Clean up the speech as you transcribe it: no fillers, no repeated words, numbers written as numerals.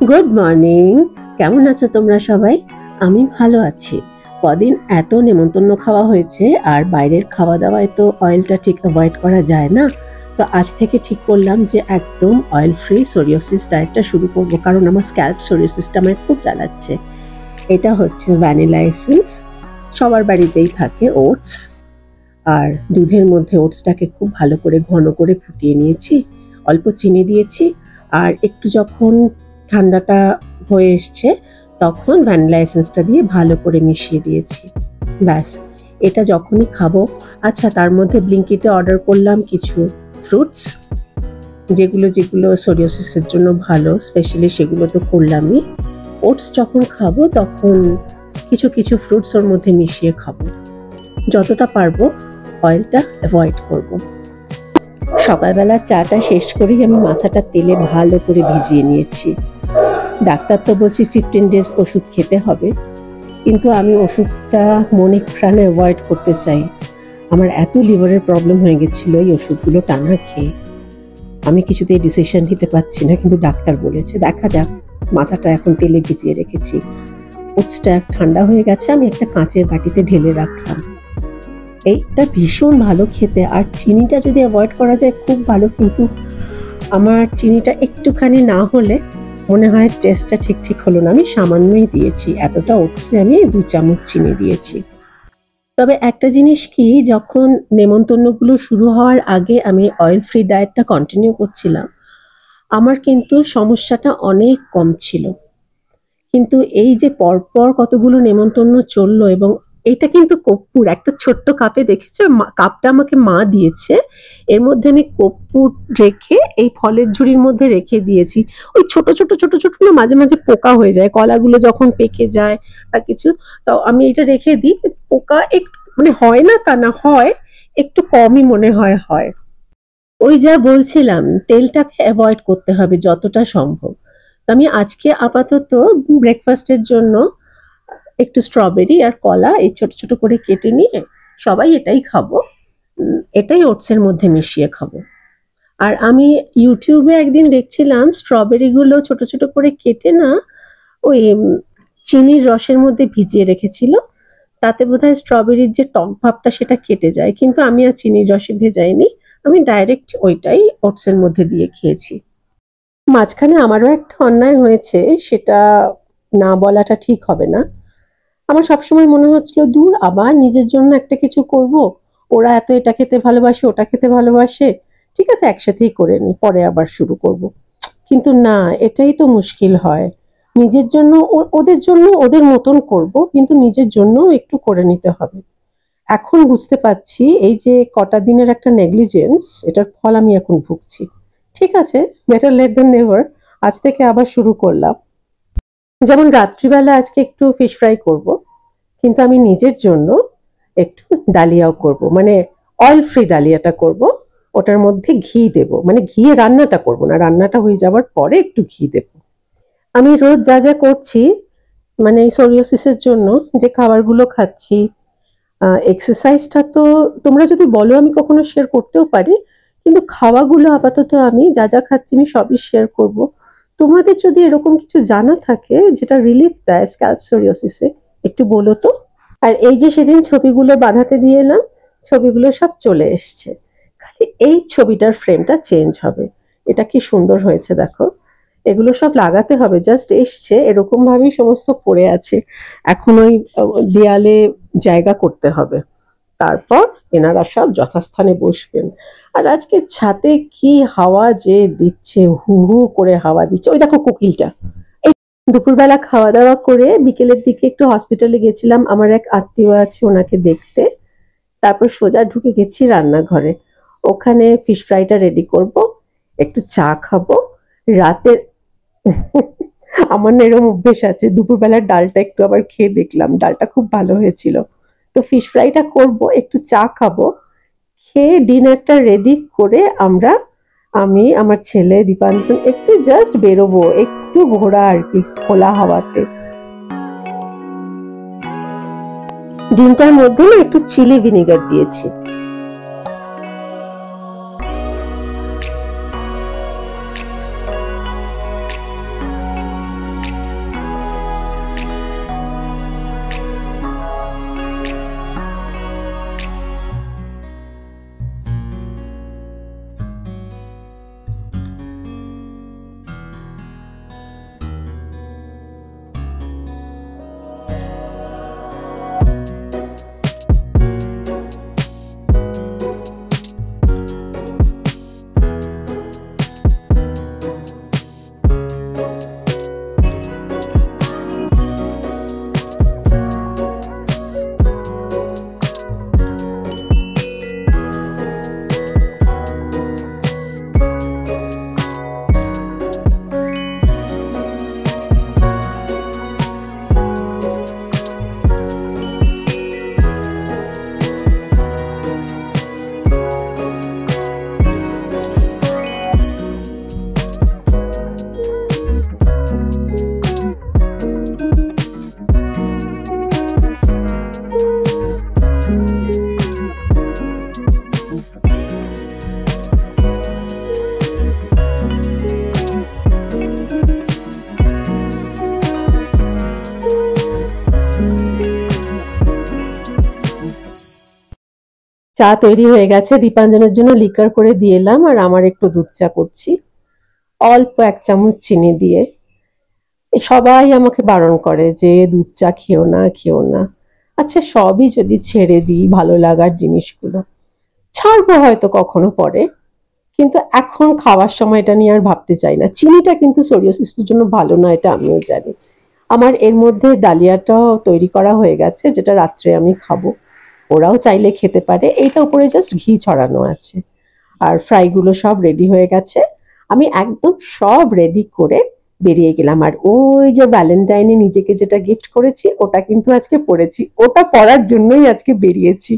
Good morning. কেমন আছো তোমরা সবাই? আমি ভালো আছি। কদিন এত নেমন্তন্ন খাওয়া হয়েছে, আর বাইরের খাওয়া দাওয়ায় তো অয়েলটা ঠিক অ্যাভয়েড করা যায় না। তো আজ থেকে ঠিক করলাম যে একদম অয়েল ফ্রি সোরিয়াসিস ডায়েটটা শুরু করব, কারণ আমার স্ক্যাল্প সোরিয়াসিসটা আমায় খুব জ্বালাচ্ছে। এটা হচ্ছে ভ্যানিলা এসেন্স। সবার বাড়িতেই থাকে ওটস, আর দুধের মধ্যে ওটসটাকে খুব ভালো করে ঘন করে ফুটিয়ে নিয়েছি, অল্প চিনি দিয়েছি, আর একটু যখন ঠান্ডাটা হয়ে এসছে তখন ভ্যানিলা এসেন্সটা দিয়ে ভালো করে মিশিয়ে দিয়েছি। ব্যাস, এটা যখনই খাবো। আচ্ছা, তার মধ্যে ব্লিঙ্কিটে অর্ডার করলাম কিছু ফ্রুটস, যেগুলো যেগুলো সোরিয়াসিসের জন্য ভালো, স্পেশালি সেগুলো তো করলামই। ওটস যখন খাবো তখন কিছু কিছু ফ্রুটস ওর মধ্যে মিশিয়ে খাবো। যতটা পারবো অয়েলটা অ্যাভয়েড করব। সকালবেলা চাটা শেষ করেই আমি মাথাটা তেলে ভালো করে ভিজিয়ে নিয়েছি। ডাক্তার তো বলছে 15 ডেজ ওষুধ খেতে হবে, কিন্তু আমি ওষুধটা মনে প্রাণে অ্যাভয়েড করতে চাই। আমার এত লিভারের প্রবলেম হয়ে গেছিল এই ওষুধগুলো টানা খেয়ে, আমি কিছুতেই ডিসিশন নিতে পারছি না। কিন্তু ডাক্তার বলেছে, দেখা যাক। মাথাটা এখন তেলে ভিজিয়ে রেখেছি। ওটসটা ঠান্ডা হয়ে গেছে, আমি একটা কাঁচের বাটিতে ঢেলে রাখলাম। এইটা ভীষণ ভালো খেতে, আর চিনিটা যদি অ্যাভয়েড করা যায় খুব ভালো, কিন্তু আমার চিনিটা একটুখানি না হলে মনে হয় টেস্টটা ঠিক ঠিক হলো না। আমি সামান্যই দিয়েছি, এতটা ওটসে আমি 2 চামচ চিনি দিয়েছি। তবে একটা জিনিস কি, যখন নেমন্তন্নগুলো শুরু হওয়ার আগে আমি অয়েল ফ্রি ডায়েটটা কন্টিনিউ করছিলাম, আমার কিন্তু সমস্যাটা অনেক কম ছিল। কিন্তু এই যে পরপর কতগুলো নেমন্তন্ন চললো, এবং এটা কিন্তু কর্পূর একটা ছোট্ট কাপে, দেখেছো কাপটা আমাকে মা দিয়েছে, এর মধ্যে আমি কর্পূর রেখে এই ফলের ঝুড়ির মধ্যে রেখে দিয়েছি। ওই ছোট ছোট ছোট ছোট না মাঝে মাঝে পোকা হয়ে যায়, কলাগুলো যখন পেকে যায় বা কিছু, তো আমি এটা রেখে দিই। পোকা একটু মানে হয় না তা না, হয় একটু কমই মনে হয় হয়। ওই যা বলছিলাম, তেলটাকে অ্যাভয়েড করতে হবে যতটা সম্ভব। আমি আজকে আপাতত ব্রেকফাস্টের জন্য একটু স্ট্রবেরি আর কলা এই ছোট ছোট করে কেটে নিয়ে, সবাই এটাই খাবো, এটাই ওটসের মধ্যে মিশিয়ে খাবো। আর আমি ইউটিউবে একদিন দেখছিলাম স্ট্রবেরি গুলো ছোট ছোট করে কেটে না ওই চিনির রসের মধ্যে ভিজিয়ে রেখেছিল, তাতে বোধহয় স্ট্রবেরির যে টক ভাবটা সেটা কেটে যায়। কিন্তু আমি আর চিনির রসে ভেজাইনি, আমি ডাইরেক্ট ওইটাই ওটসের মধ্যে দিয়ে খেয়েছি। মাঝখানে আমারও একটা অন্যায় হয়েছে, সেটা না বলাটা ঠিক হবে না। আমার সবসময় মনে হচ্ছিল, দূর আবার নিজের জন্য একটা কিছু করব, ওরা এত এটা খেতে ভালোবাসে ওটা খেতে ভালোবাসে, ঠিক আছে একসাথেই করে নি, পরে আবার শুরু করব। কিন্তু না, এটাই তো মুশকিল হয়। নিজের জন্য ওদের জন্য ওদের মতন করব, কিন্তু নিজের জন্য একটু করে নিতে হবে। এখন বুঝতে পারছি এই যে কটা দিনের একটা নেগলিজেন্স, এটার ফল আমি এখন ভুগছি। ঠিক আছে, বেটার লেট দ্যান নেভার। আজ থেকে আবার শুরু করলাম। যেমন রাত্রিবেলা আজকে একটু ফিশ ফ্রাই করব, কিন্তু আমি নিজের জন্য একটু ডালিয়াও করব, মানে অয়েল ফ্রি ডালিয়াটা করব। ওটার মধ্যে ঘি দেব, মানে ঘিয়ে রান্নাটা করব না, রান্নাটা হয়ে যাওয়ার পরে একটু ঘি দেব। আমি রোজ যা যা করছি, মানে এই সোরিয়াসিসের জন্য যে খাবারগুলো খাচ্ছি, এক্সারসাইজটা তো তোমরা যদি বলো আমি কখনো শেয়ার করতেও পারি, কিন্তু খাওয়াগুলো আপাতত আমি যা যা খাচ্ছি আমি সবই শেয়ার করব। তোমাদের যদি এরকম কিছু জানা থাকে যেটা রিলিফ দেয় স্ক্যাল্প সোরিয়াসিসে, একটু বলো তো। আর এই যে সেদিন ছবিগুলো বাঁধাতে দিয়ে এলাম, ছবিগুলো সব চলে এসছে, খালি এই ছবিটার ফ্রেমটা চেঞ্জ হবে। এটা কি সুন্দর হয়েছে দেখো। এগুলো সব লাগাতে হবে, জাস্ট এসছে এরকম ভাবেই সমস্ত পড়ে আছে। এখন ওই দেয়ালে জায়গা করতে হবে, তারপর এনারা সব যথাস্থানে বসবেন। আর আজকে ছাদে কি হাওয়া যে দিচ্ছে, হু হু করে হাওয়া দিচ্ছে। ওই দেখো কোকিলটা। এই দুপুরবেলা খাওয়া দাওয়া করে বিকেলের দিকে একটু হসপিটালে গেছিলাম, আমার এক আত্মীয় আছে ওনাকে দেখতে। তারপর সোজা ঢুকে গেছি রান্নাঘরে, ওখানে ফিশ ফ্রাইটা রেডি করব, একটু চা খাবো রাতের। আমার না এরকম অভ্যেস আছে, দুপুরবেলার ডালটা একটু আবার খেয়ে দেখলাম, ডালটা খুব ভালো হয়েছিল। তো ফিশ ফ্রাইটা করব, একটু চা খাবো, খেয়ে ডিনারটা রেডি করে আমি আমার ছেলে দীপাঞ্জন একটু জাস্ট বেরোবো, একটু ঘোরা আর কি, খোলা হাওয়াতে। ডিমটার মধ্যে না একটু চিলি ভিনেগার দিয়েছি। চা তৈরি হয়ে গেছে, দীপাঞ্জনের জন্য লিকার করে দিয়ে এলাম আর আমার একটু দুধ চা করছি অল্প 1 চামচ চিনি দিয়ে। সবাই আমাকে বারণ করে যে দুধ চা খেও না, খেও না। আচ্ছা, সবই যদি ছেড়ে দিই ভালো লাগার জিনিসগুলো, ছাড়বো হয়তো কখনো পরে, কিন্তু এখন খাওয়ার সময় এটা নিয়ে আর ভাবতে চাই না। চিনিটা কিন্তু সোরিয়াসিসের জন্য ভালো না, এটা আমিও জানি। আমার এর মধ্যে ডালিয়াটাও তৈরি করা হয়ে গেছে, যেটা রাত্রে আমি খাবো। ওরাও চাইলে খেতে পারে। এইটা উপরে জাস্ট ঘি ছড়ানো আছে। আর ফ্রাইগুলো সব রেডি হয়ে গেছে। আমি একদম সব রেডি করে বেরিয়ে গেলাম। আর ওই যে ভ্যালেন্টাইনে নিজেকে যেটা গিফট করেছি ওটা কিন্তু আজকে পরেছি, ওটা পরার জন্যই আজকে বেরিয়েছি।